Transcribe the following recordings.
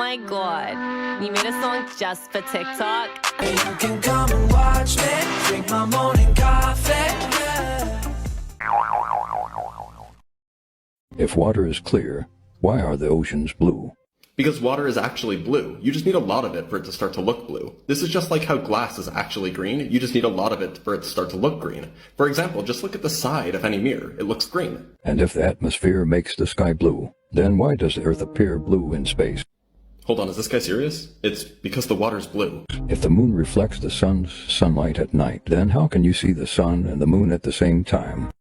my god, you made a song just for TikTok? And you can come and watch me drink my morning coffee. If water is clear, why are the oceans blue? Because water is actually blue. You just need a lot of it for it to start to look blue. This is just like how glass is actually green. You just need a lot of it for it to start to look green. For example, just look at the side of any mirror. It looks green. And if the atmosphere makes the sky blue, then why does the Earth appear blue in space? Hold on, is this guy serious? It's because the water's blue. If the moon reflects the sun's sunlight at night, then how can you see the sun and the moon at the same time?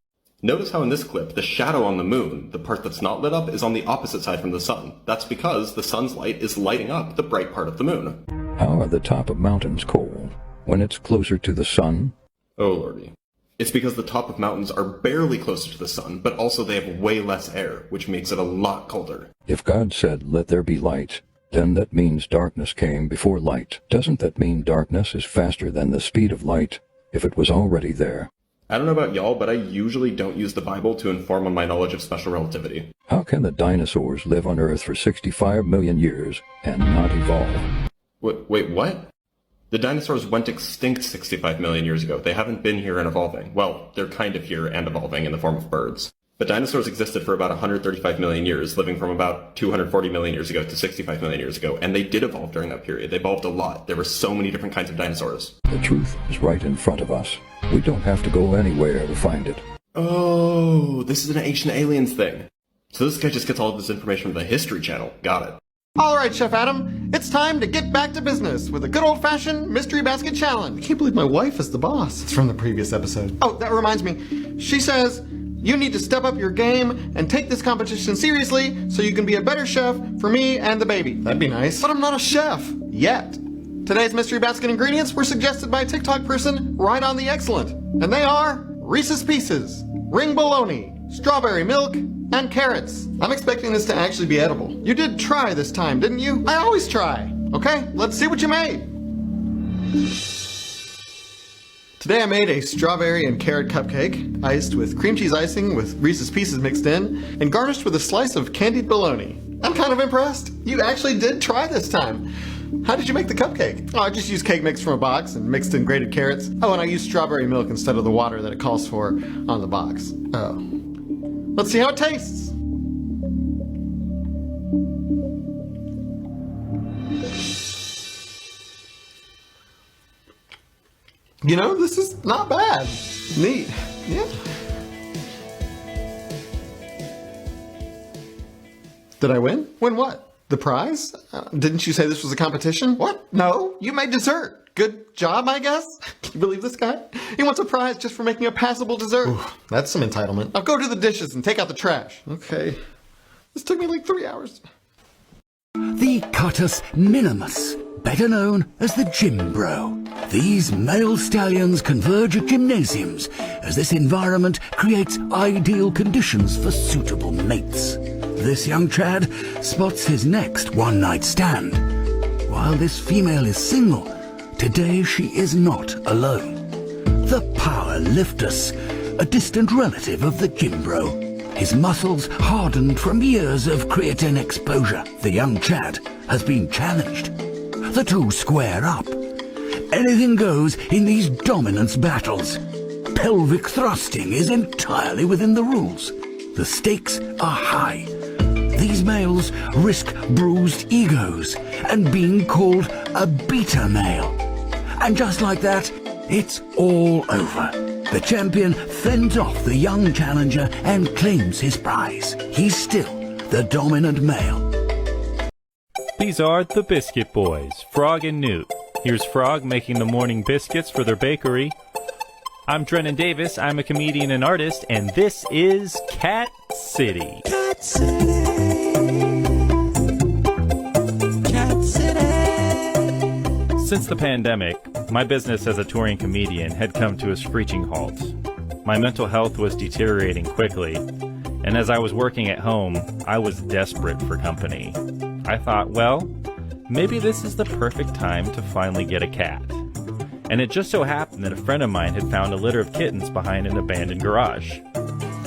Notice how in this clip, the shadow on the moon, the part that's not lit up, is on the opposite side from the sun. That's because the sun's light is lighting up the bright part of the moon. How are the top of mountains cold when it's closer to the sun? Oh lordy. It's because the top of mountains are barely closer to the sun, but also they have way less air, which makes it a lot colder. If God said, "Let there be light," then that means darkness came before light. Doesn't that mean darkness is faster than the speed of light if it was already there? I don't know about y'all, but I usually don't use the Bible to inform on my knowledge of special relativity. How can the dinosaurs live on Earth for 65 million years and not evolve? Wait, what? The dinosaurs went extinct 65 million years ago. They haven't been here and evolving. Well, they're kind of here and evolving in the form of birds. But dinosaurs existed for about 135 million years, living from about 240 million years ago to 65 million years ago, and they did evolve during that period. They evolved a lot. There were so many different kinds of dinosaurs. The truth is right in front of us. We don't have to go anywhere to find it. Oh, this is an ancient aliens thing. So this guy just gets all of this information from the History Channel. Got it. Alright, Chef Adam, it's time to get back to business with a good old-fashioned Mystery Basket Challenge. I can't believe my wife is the boss. It's from the previous episode. Oh, that reminds me. She says, you need to step up your game and take this competition seriously so you can be a better chef for me and the baby. That'd be nice. But I'm not a chef. Yet. Today's Mystery Basket ingredients were suggested by TikTok person Right on the Excellent. And they are Reese's Pieces, ring bologna, strawberry milk, and carrots. I'm expecting this to actually be edible. You did try this time, didn't you? I always try. Okay, let's see what you made. Today I made a strawberry and carrot cupcake, iced with cream cheese icing with Reese's Pieces mixed in, and garnished with a slice of candied bologna. I'm kind of impressed. You actually did try this time. How did you make the cupcake? Oh, I just used cake mix from a box and mixed in grated carrots. Oh, and I used strawberry milk instead of the water that it calls for on the box. Oh. Let's see how it tastes. You know, this is not bad. Neat. Yeah. Did I win? Win what? The prize? Didn't you say this was a competition? What? No, you made dessert. Good job, I guess. Can you believe this guy? He wants a prize just for making a passable dessert. Ooh, that's some entitlement. Now go do the dishes and take out the trash. Okay. This took me like 3 hours. The Cutus Minimus, better known as the Gym Bro. These male stallions converge at gymnasiums as this environment creates ideal conditions for suitable mates. This young Chad spots his next one-night stand. While this female is single, today she is not alone. The Power Liftus, a distant relative of the Gym Bro. His muscles hardened from years of creatine exposure. The young Chad has been challenged. The two square up. Anything goes in these dominance battles. Pelvic thrusting is entirely within the rules. The stakes are high. These males risk bruised egos and being called a beta male. And just like that, it's all over. The champion fends off the young challenger and claims his prize. He's still the dominant male. These are the Biscuit Boys, Frog and Newt. Here's Frog making the morning biscuits for their bakery. I'm Drennan Davis, I'm a comedian and artist, and this is Cat City. Cat City. Cat City. Since the pandemic, my business as a touring comedian had come to a screeching halt. My mental health was deteriorating quickly, and as I was working at home, I was desperate for company. I thought, well, maybe this is the perfect time to finally get a cat. And it just so happened that a friend of mine had found a litter of kittens behind an abandoned garage.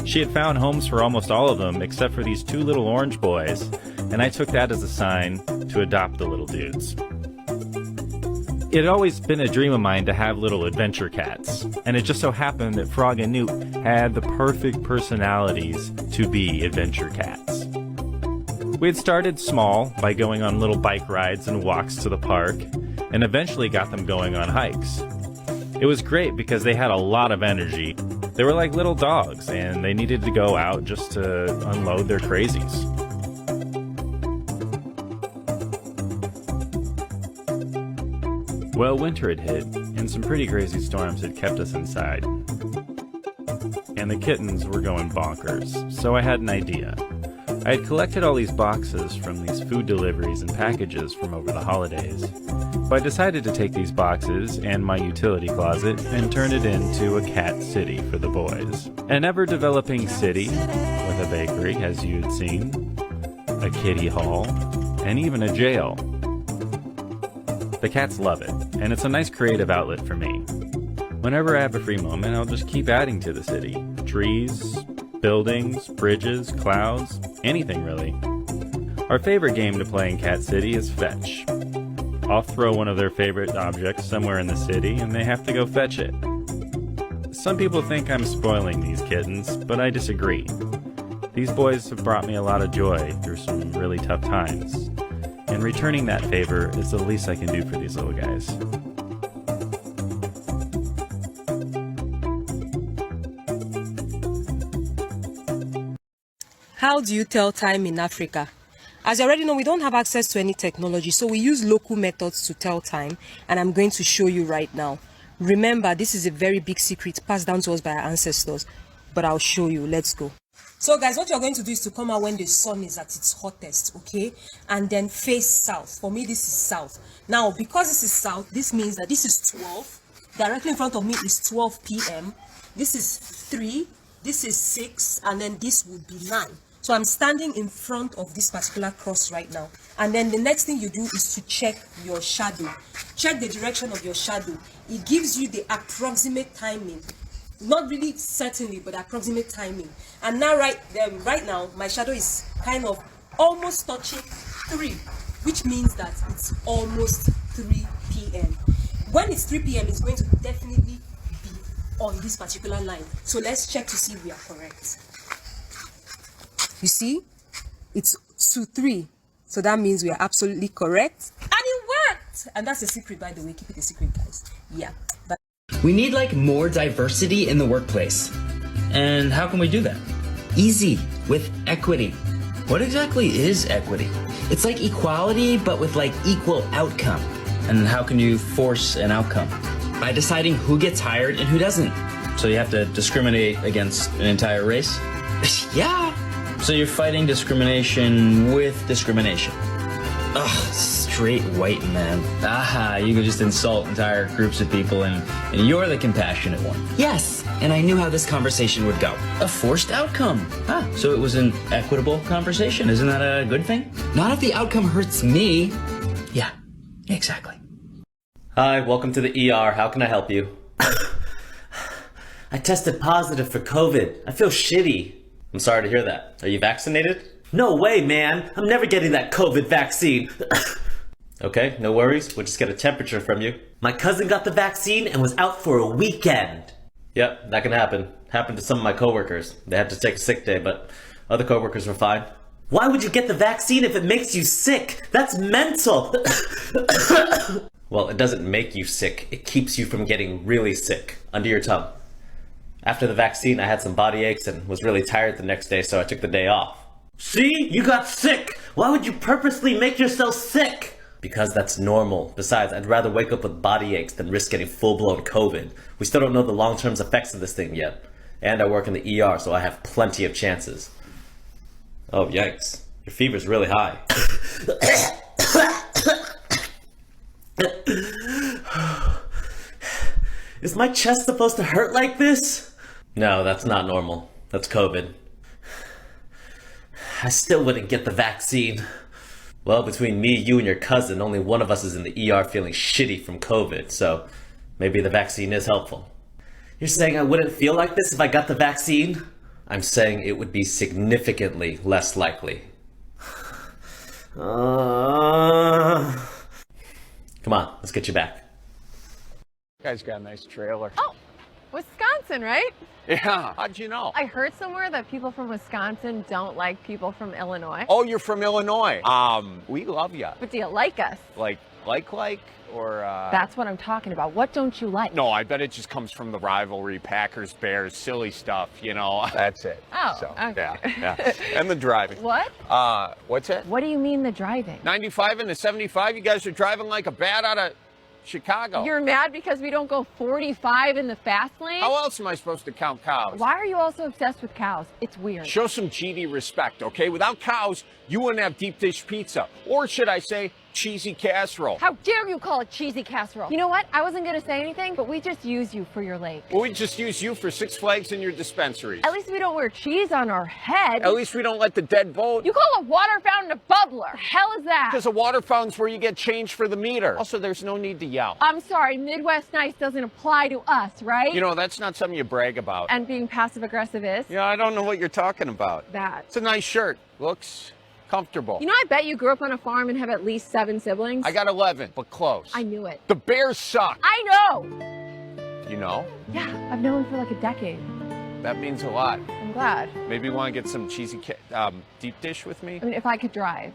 She had found homes for almost all of them except for these two little orange boys, and I took that as a sign to adopt the little dudes. It had always been a dream of mine to have little adventure cats, and it just so happened that Frog and Newt had the perfect personalities to be adventure cats. We had started small by going on little bike rides and walks to the park, and eventually got them going on hikes. It was great because they had a lot of energy. They were like little dogs, and they needed to go out just to unload their crazies. Well, winter had hit, and some pretty crazy storms had kept us inside. And the kittens were going bonkers, so I had an idea. I had collected all these boxes from these food deliveries and packages from over the holidays. So I decided to take these boxes and my utility closet and turn it into a cat city for the boys. An ever-developing city with a bakery, as you had seen, a kitty hall, and even a jail. The cats love it, and it's a nice creative outlet for me. Whenever I have a free moment, I'll just keep adding to the city. Trees, buildings, bridges, clouds, anything really. Our favorite game to play in Cat City is Fetch. I'll throw one of their favorite objects somewhere in the city, and they have to go fetch it. Some people think I'm spoiling these kittens, but I disagree. These boys have brought me a lot of joy through some really tough times. And returning that favor is the least I can do for these little guys. How do you tell time in Africa? As you already know, we don't have access to any technology, so we use local methods to tell time, and I'm going to show you right now. Remember, this is a very big secret passed down to us by our ancestors, but I'll show you. Let's go. So guys, what you're going to do is to come out when the sun is at its hottest, okay? And then face south. For me, this is south. Now, because this is south, this means that this is 12. Directly in front of me is 12 p.m. This is 3, this is 6, and then this would be 9. So I'm standing in front of this particular cross right now. And then the next thing you do is to check your shadow. Check the direction of your shadow. It gives you the approximate timing. Not really certainly, but approximate timing. And now right now, my shadow is kind of almost touching 3, which means that it's almost 3 p.m. When it's 3 p.m., it's going to definitely be on this particular line. So let's check to see if we are correct. You see, it's 2-3. So that means we are absolutely correct. And it worked! And that's a secret, by the way. Keep it a secret, guys. Yeah. We need more diversity in the workplace. And how can we do that? Easy, with equity. What exactly is equity? It's like equality, but with equal outcome. And how can you force an outcome? By deciding who gets hired and who doesn't. So you have to discriminate against an entire race? Yeah. So you're fighting discrimination with discrimination? Ugh, straight white man. Aha, you could just insult entire groups of people and you're the compassionate one. Yes, and I knew how this conversation would go. A forced outcome. So it was an equitable conversation. Isn't that a good thing? Not if the outcome hurts me. Yeah, exactly. Hi, welcome to the ER. How can I help you? I tested positive for COVID. I feel shitty. I'm sorry to hear that. Are you vaccinated? No way, man. I'm never getting that COVID vaccine. Okay, no worries. We'll just get a temperature from you. My cousin got the vaccine and was out for a weekend. Yep, that can happen. Happened to some of my coworkers. They had to take a sick day, but other coworkers were fine. Why would you get the vaccine if it makes you sick? That's mental. Well, it doesn't make you sick. It keeps you from getting really sick. Under your tongue. After the vaccine, I had some body aches and was really tired the next day, so I took the day off. See? You got sick! Why would you purposely make yourself sick? Because that's normal. Besides, I'd rather wake up with body aches than risk getting full-blown COVID. We still don't know the long-term effects of this thing yet. And I work in the ER, so I have plenty of chances. Oh, yikes. Your fever's really high. Is my chest supposed to hurt like this? No, that's not normal. That's COVID. I still wouldn't get the vaccine. Well, between me, you, and your cousin, only one of us is in the ER feeling shitty from COVID, so maybe the vaccine is helpful. You're saying I wouldn't feel like this if I got the vaccine? I'm saying it would be significantly less likely. Come on, let's get you back. Guy's got a nice trailer. Oh, Wisconsin, right? Yeah, how'd you know? I heard somewhere that people from Wisconsin don't like people from Illinois. Oh, you're from Illinois. We love you. But do you like us? Like, or That's what I'm talking about. What don't you like? No, I bet it just comes from the rivalry, Packers, Bears, silly stuff, you know. That's it. Oh, so, okay. Yeah. And the driving. What? What's that? What do you mean the driving? 95 and the 75, you guys are driving like a bat out of Chicago. You're mad because we don't go 45 in the fast lane? How else am I supposed to count cows? Why are you also obsessed with cows? It's weird. Show some GD respect, okay? Without cows, you wouldn't have deep dish pizza. Or should I say, cheesy casserole. How dare you call it cheesy casserole? You know what? I wasn't going to say anything, but we just use you for your lake. Well, we just use you for Six Flags and your dispensaries. At least we don't wear cheese on our head. At least we don't let the dead vote. You call a water fountain a bubbler. The hell is that? Because a water fountain's where you get change for the meter. Also, there's no need to yell. I'm sorry, Midwest nice doesn't apply to us, right? You know, that's not something you brag about. And being passive aggressive is? Yeah, I don't know what you're talking about. That. It's a nice shirt. Looks comfortable. You know, I bet you grew up on a farm and have at least 7 siblings. I got 11, but close. I knew it. The Bears suck. I know. You know? Yeah, I've known for like a decade. That means a lot. I'm glad. Maybe you want to get some cheesy deep dish with me? I mean, if I could drive.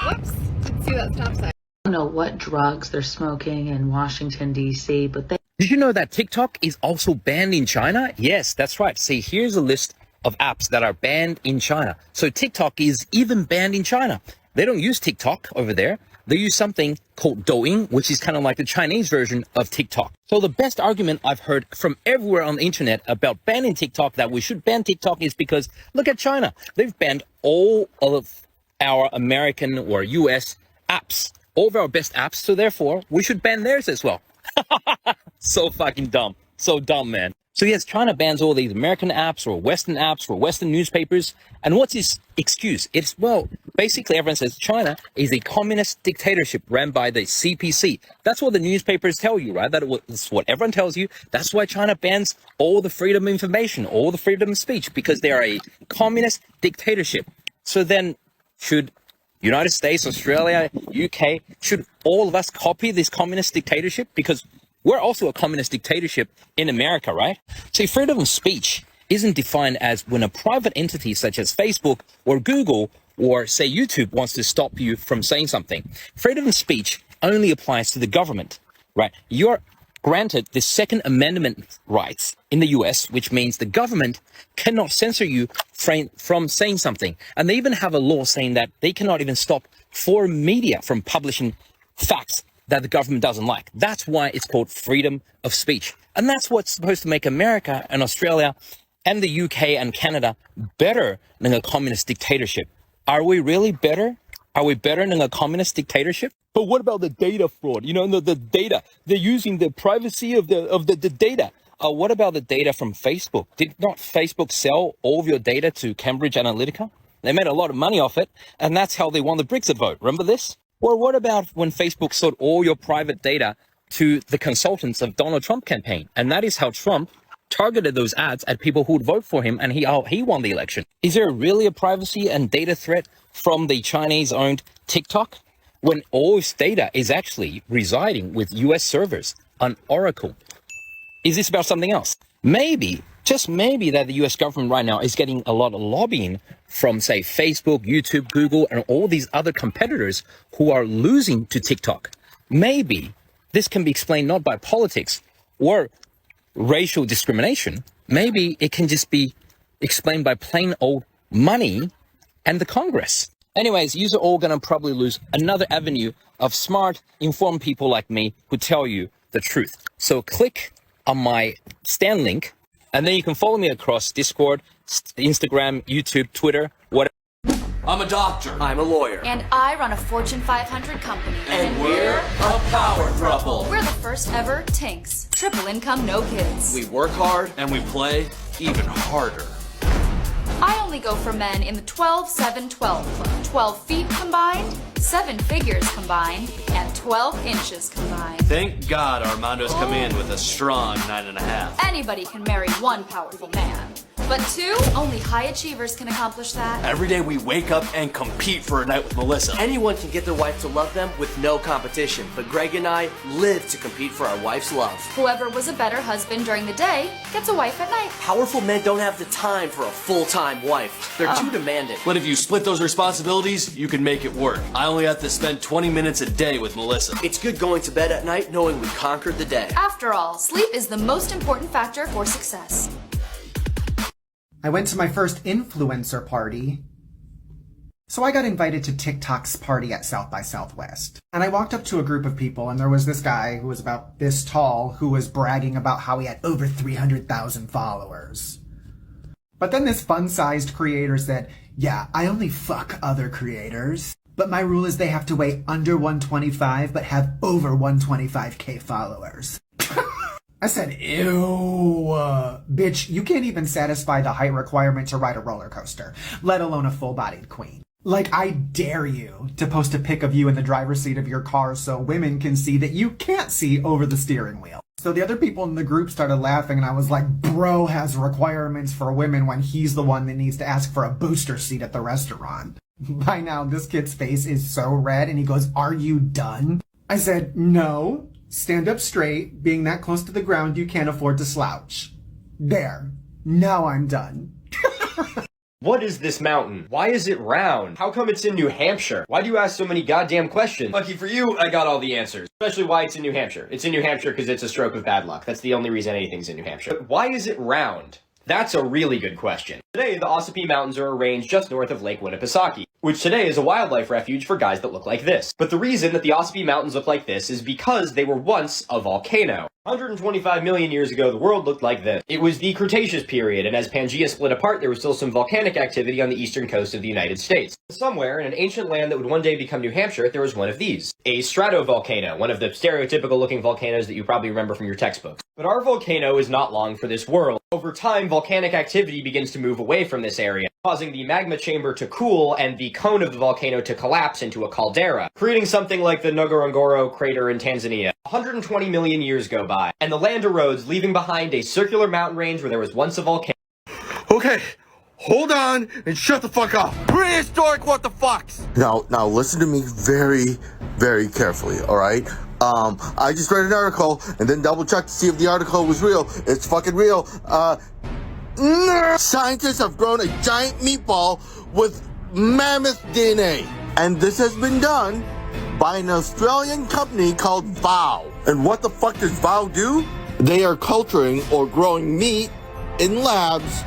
Whoops. Didn't see that stop sign. I don't know what drugs they're smoking in Washington, D.C., but they... Did you know that TikTok is also banned in China? Yes, that's right. See, here's a list of apps that are banned in China. So TikTok is even banned in China. They don't use TikTok over there. They use something called Douyin, which is kind of like the Chinese version of TikTok. So the best argument I've heard from everywhere on the internet about banning TikTok, that we should ban TikTok, is because look at China. They've banned all of our American or US apps, all of our best apps. So therefore, we should ban theirs as well. So fucking dumb. So dumb, man. So yes, China bans all these American apps or Western apps or Western newspapers. And what's his excuse? It's, well, basically everyone says China is a communist dictatorship ran by the CPC. That's what the newspapers tell you, right? That's what everyone tells you. That's why China bans all the freedom of information, all the freedom of speech, because they are a communist dictatorship. So then should United States, Australia, UK, should all of us copy this communist dictatorship? Because we're also a communist dictatorship in America, right? See, freedom of speech isn't defined as when a private entity such as Facebook or Google or, say, YouTube wants to stop you from saying something. Freedom of speech only applies to the government, right? You're granted the Second Amendment rights in the US, which means the government cannot censor you from saying something. And they even have a law saying that they cannot even stop foreign media from publishing facts that the government doesn't like. That's why it's called freedom of speech. And that's what's supposed to make America and Australia and the UK and Canada better than a communist dictatorship. Are we really better? Are we better than a communist dictatorship? But what about the data fraud? You know, the data. They're using the privacy of the data. What about the data from Facebook? Did not Facebook sell all of your data to Cambridge Analytica? They made a lot of money off it, and that's how they won the Brexit vote. Remember this? Or what about when Facebook sold all your private data to the consultants of Donald Trump campaign? And that is how Trump targeted those ads at people who would vote for him, and he won the election. Is there really a privacy and data threat from the Chinese-owned TikTok when all its data is actually residing with US servers on Oracle? Is this about something else? Maybe, just maybe, that the US government right now is getting a lot of lobbying from, say, Facebook, YouTube, Google, and all these other competitors who are losing to TikTok. Maybe this can be explained not by politics or racial discrimination. Maybe it can just be explained by plain old money and the Congress. Anyways, you're all going to probably lose another avenue of smart, informed people like me who tell you the truth. So click on my Stan link, and then you can follow me across Discord, Instagram, YouTube, Twitter, whatever. I'm a doctor. I'm a lawyer. And I run a Fortune 500 company. And we're a power throuple. We're the first ever Tinks. Triple income, no kids. We work hard and we play even harder. I only go for men in the 12-7-12 club. 12 feet combined, 7 figures combined, and 12 inches combined. Thank God Armando's come in with a strong 9.5. Anybody can marry one powerful man. But 2, only high achievers can accomplish that. Every day we wake up and compete for a night with Melissa. Anyone can get their wife to love them with no competition, but Greg and I live to compete for our wife's love. Whoever was a better husband during the day gets a wife at night. Powerful men don't have the time for a full-time wife. They're too demanding. But if you split those responsibilities, you can make it work. I only have to spend 20 minutes a day with Melissa. It's good going to bed at night knowing we conquered the day. After all, sleep is the most important factor for success. I went to my first influencer party. So I got invited to TikTok's party at South by Southwest. And I walked up to a group of people, and there was this guy who was about this tall who was bragging about how he had over 300,000 followers. But then this fun-sized creator said, yeah, I only fuck other creators, but my rule is they have to weigh under 125 but have over 125k followers. I said, ew, bitch, you can't even satisfy the height requirement to ride a roller coaster, let alone a full-bodied queen. Like, I dare you to post a pic of you in the driver's seat of your car so women can see that you can't see over the steering wheel. So the other people in the group started laughing, and I was like, bro has requirements for women when he's the one that needs to ask for a booster seat at the restaurant. By now, this kid's face is so red, and he goes, are you done? I said, no. Stand up straight. Being that close to the ground, you can't afford to slouch. There. Now I'm done. What is this mountain? Why is it round? How come it's in New Hampshire? Why do you ask so many goddamn questions? Lucky for you, I got all the answers. Especially why it's in New Hampshire. It's in New Hampshire because it's a stroke of bad luck. That's the only reason anything's in New Hampshire. But why is it round? That's a really good question. Today, the Ossipee Mountains are arranged just north of Lake Winnipesaukee, which today is a wildlife refuge for guys that look like this. But the reason that the Ossipee Mountains look like this is because they were once a volcano. 125 million years ago, the world looked like this. It was the Cretaceous period, and as Pangaea split apart, there was still some volcanic activity on the eastern coast of the United States. Somewhere, in an ancient land that would one day become New Hampshire, there was one of these. A stratovolcano, one of the stereotypical-looking volcanoes that you probably remember from your textbooks. But our volcano is not long for this world. Over time, volcanic activity begins to move away from this area, causing the magma chamber to cool and the cone of the volcano to collapse into a caldera, creating something like the Ngorongoro crater in Tanzania. 120 million years go by, and the land erodes, leaving behind a circular mountain range where there was once a volcano. Okay, hold on and shut the fuck up. Prehistoric what the fucks? Now listen to me very, very carefully, alright? I just read an article and then double checked to see if the article was real. It's fucking real. Scientists have grown a giant meatball with mammoth DNA. And this has been done by an Australian company called Vow. And what the fuck does Vow do? They are culturing or growing meat in labs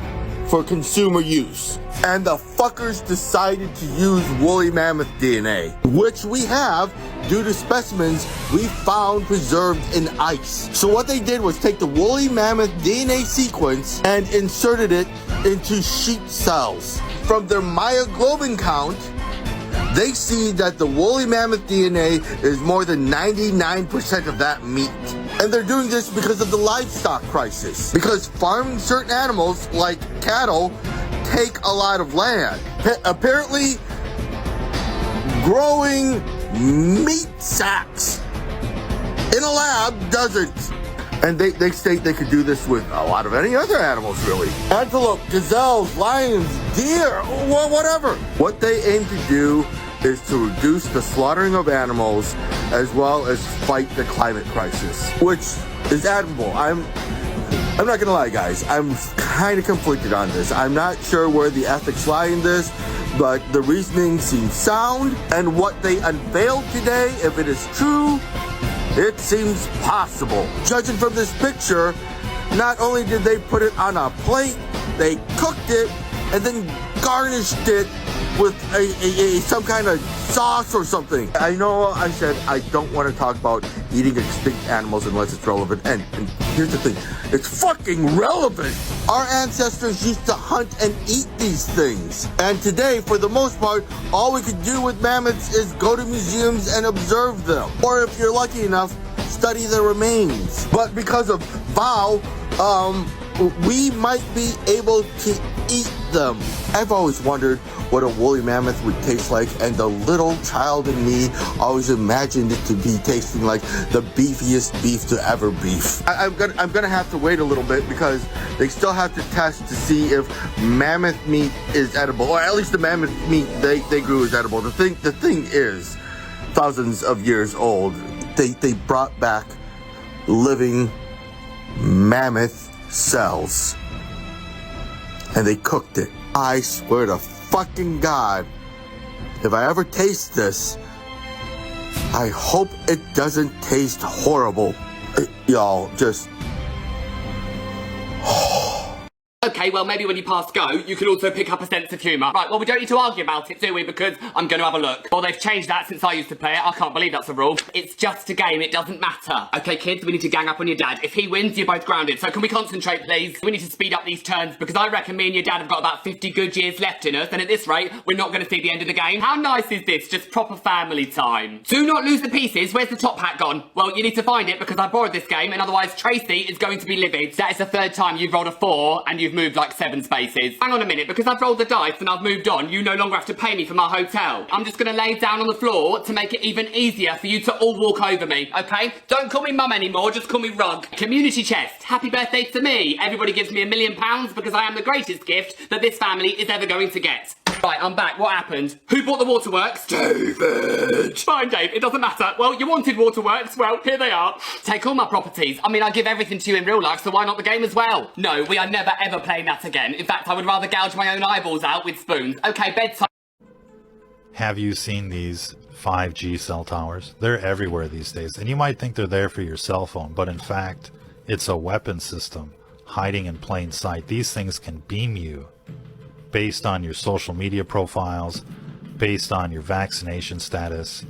for consumer use. And the fuckers decided to use woolly mammoth DNA, which we have due to specimens we found preserved in ice. So what they did was take the woolly mammoth DNA sequence and inserted it into sheep cells. From their myoglobin count, they see that the woolly mammoth DNA is more than 99% of that meat. And they're doing this because of the livestock crisis. Because farming certain animals, like cattle, take a lot of land. Apparently, growing meat sacks in a lab doesn't. And they state they could do this with a lot of any other animals, really. Antelope, gazelles, lions, deer, whatever. What they aim to do is to reduce the slaughtering of animals as well as fight the climate crisis, which is admirable. I'm not gonna lie, guys. I'm kind of conflicted on this. I'm not sure where the ethics lie in this, but the reasoning seems sound, and what they unveiled today, if it is true, it seems possible. Judging from this picture, not only did they put it on a plate, they cooked it and then garnished it with some kind of sauce or something. I know I said I don't want to talk about eating extinct animals unless it's relevant, and here's the thing, it's fucking relevant. Our ancestors used to hunt and eat these things, and today, for the most part, all we could do with mammoths is go to museums and observe them, or if you're lucky enough, study the remains. But because of Vow, we might be able to eat them. I've always wondered what a woolly mammoth would taste like, and the little child in me always imagined it to be tasting like the beefiest beef to ever beef. I'm gonna have to wait a little bit because they still have to test to see if mammoth meat is edible, or at least the mammoth meat they grew is edible. The thing is thousands of years old. They brought back living mammoth cells and they cooked it. I swear to fucking God, if I ever taste this, I hope it doesn't taste horrible. Y'all, just... Okay, well, maybe when you pass go, you can also pick up a sense of humour. Right, well, we don't need to argue about it, do we? Because I'm going to have a look. Well, they've changed that since I used to play it. I can't believe that's a rule. It's just a game. It doesn't matter. Okay, kids, we need to gang up on your dad. If he wins, you're both grounded. So can we concentrate, please? We need to speed up these turns because I reckon me and your dad have got about 50 good years left in us, and at this rate, we're not going to see the end of the game. How nice is this? Just proper family time. Do not lose the pieces. Where's the top hat gone? Well, you need to find it because I borrowed this game, and otherwise Tracy is going to be livid. That is the third time you've rolled a 4 and you've moved like 7 spaces. Hang on a minute, because I've rolled the dice and I've moved on, you no longer have to pay me for my hotel. I'm just going to lay down on the floor to make it even easier for you to all walk over me, okay? Don't call me mum anymore, just call me Rug. Community chest. Happy birthday to me. Everybody gives me £1 million because I am the greatest gift that this family is ever going to get. Right, I'm back. What happened? Who bought the waterworks? David! Fine, Dave. It doesn't matter. Well, you wanted waterworks. Well, here they are. Take all my properties. I mean, I give everything to you in real life, so why not the game as well? No, we are never ever playing that again. In fact, I would rather gouge my own eyeballs out with spoons. Okay, bedtime. Have you seen these 5G cell towers? They're everywhere these days, and you might think they're there for your cell phone, but in fact, it's a weapon system hiding in plain sight. These things can beam you based on your social media profiles, based on your vaccination status.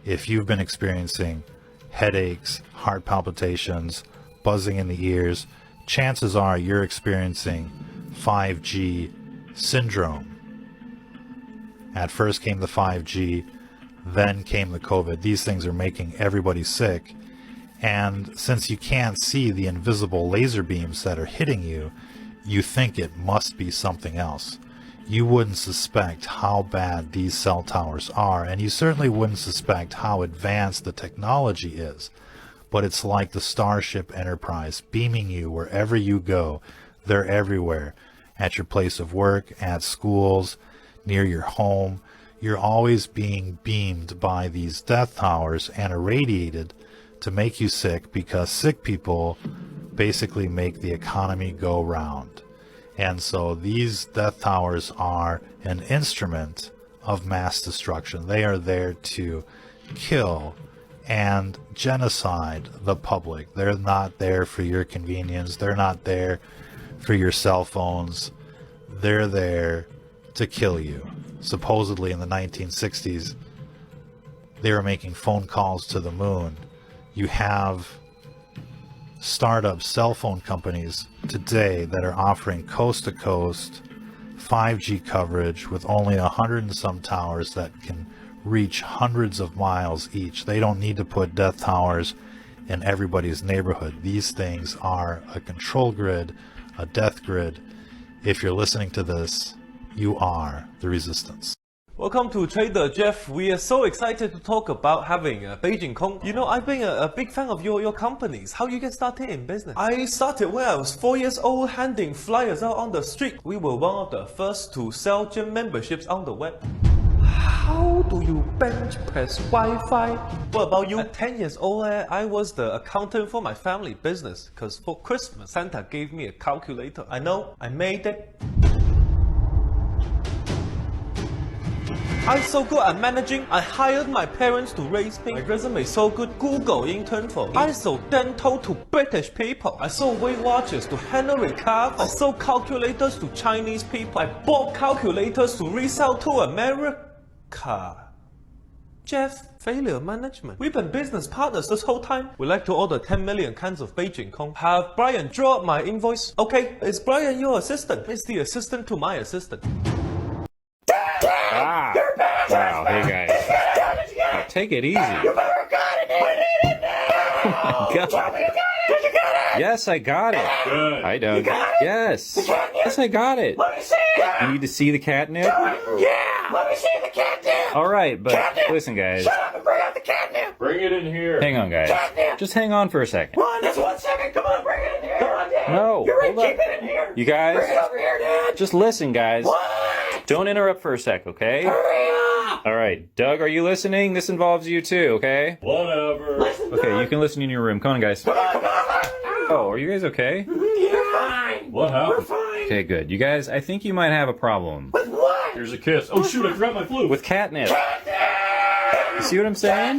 If you've been experiencing headaches, heart palpitations, buzzing in the ears, chances are you're experiencing 5G syndrome. At first came the 5G, then came the COVID. These things are making everybody sick. And since you can't see the invisible laser beams that are hitting you, you think it must be something else. You wouldn't suspect how bad these cell towers are, and you certainly wouldn't suspect how advanced the technology is. But it's like the Starship Enterprise beaming you wherever you go. They're everywhere. At your place of work, at schools, near your home. You're always being beamed by these death towers and irradiated to make you sick, because sick people basically make the economy go round. And so these death towers are an instrument of mass destruction. They are there to kill and genocide the public. They're not there for your convenience. They're not there for your cell phones. They're there to kill you. Supposedly in the 1960s, they were making phone calls to the moon. You have startup cell phone companies today that are offering coast-to-coast 5G coverage with only 100 and some towers that can reach hundreds of miles each. They don't need to put death towers in everybody's neighborhood. These things are a control grid, a death grid. If you're listening to this, you are the resistance. Welcome to Trader Jeff. We are so excited to talk about having a Beijing Kong. You know, I've been a big fan of your companies. How you get started in business? I started when I was 4 years old, handing flyers out on the street. We were one of the first to sell gym memberships on the web. How do you bench press Wi-Fi? What about you? At 10 years old, I was the accountant for my family business. Because for Christmas, Santa gave me a calculator. I know, I made it. I'm so good at managing, I hired my parents to raise me. My resume is so good, Google intern for me. I sold dental to British people. I sold Weight Watchers to Henry Cavill. I sold calculators to Chinese people. I bought calculators to resell to America. Jeff, failure management. We've been business partners this whole time. We like to order 10 million cans of Beijing Kong. Have Brian draw up my invoice. Okay, is Brian your assistant? Is the assistant to my assistant. Ah, wow, hey guys. Now, take it easy. Oh my god. Yes, I got it. Good. Hi, Doug. Yes. Yes, I got it. Let me see it. You need to see the catnip? Yeah, let me see the catnip. All right, but listen, guys. Shut up and bring out the catnip. Bring it in here. Hang on, guys. Catnip. Just hang on for a second. Come on, just 1 second. Come on, bring it in here. Come on, Dad. No, You're right, hold up. keep it in here. You guys, Bring it over here, Dad. just listen, guys. What? Don't interrupt for a sec, okay? Hurry up. All right, Doug, are you listening? This involves you too, okay? Whatever. Listen, Okay, you can listen in your room. Come on, guys. Come on. Oh, are you guys okay? You're fine. What We're happened? fine. Okay, good. You guys, I think you might have a problem. With what? Here's a kiss. Oh shoot, I forgot my flute. With catnip. You see what I'm saying?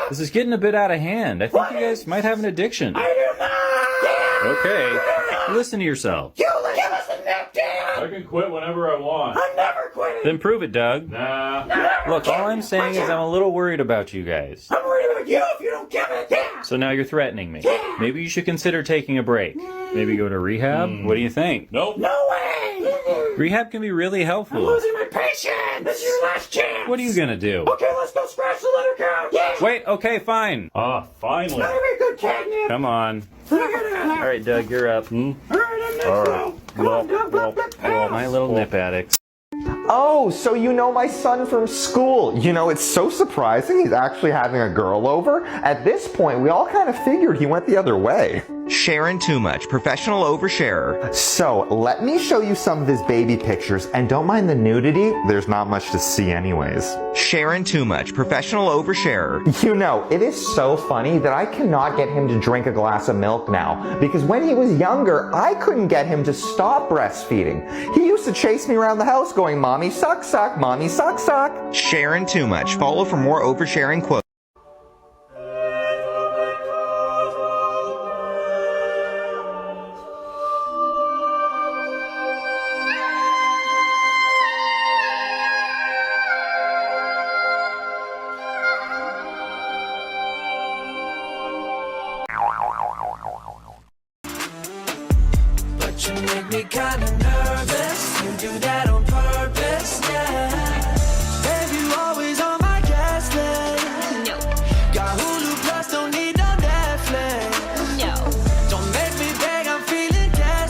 This is getting a bit out of hand. I think you guys might have an addiction. I do not. Okay, listen to yourself. You give us a nap, Dad. I can quit whenever I want. I'm never quitting. Then prove it, Doug. Nah. Look, all I'm saying is I'm a little worried about you guys. I'm worried about you if you don't give it, Dad. So now you're threatening me. Maybe you should consider taking a break. Maybe go to rehab? What do you think? Nope. No way. Rehab can be really helpful. I'm losing my patience. This is your last chance. What are you gonna do? Okay, let's go scratch the letter count. Yeah. Wait, okay, fine. Ah, finally. Better be good, catnip. Come on. Look at it. All right, Doug, you're up. All right, I'm next. Go. Come on, Doug. Blah, blah, blah. My little nip addicts. Oh, so you know my son from school. You know, it's so surprising he's actually having a girl over. At this point, we all kind of figured he went the other way. Sharing too much, professional oversharer. So, let me show you some of his baby pictures, and don't mind the nudity, there's not much to see anyways. Sharing too much, professional oversharer. You know, it is so funny that I cannot get him to drink a glass of milk now, because when he was younger, I couldn't get him to stop breastfeeding. He used to chase me around the house going, "Mommy suck suck, mommy suck suck." Sharing too much. Follow for more oversharing quotes. But you make me kinda nervous. You do that on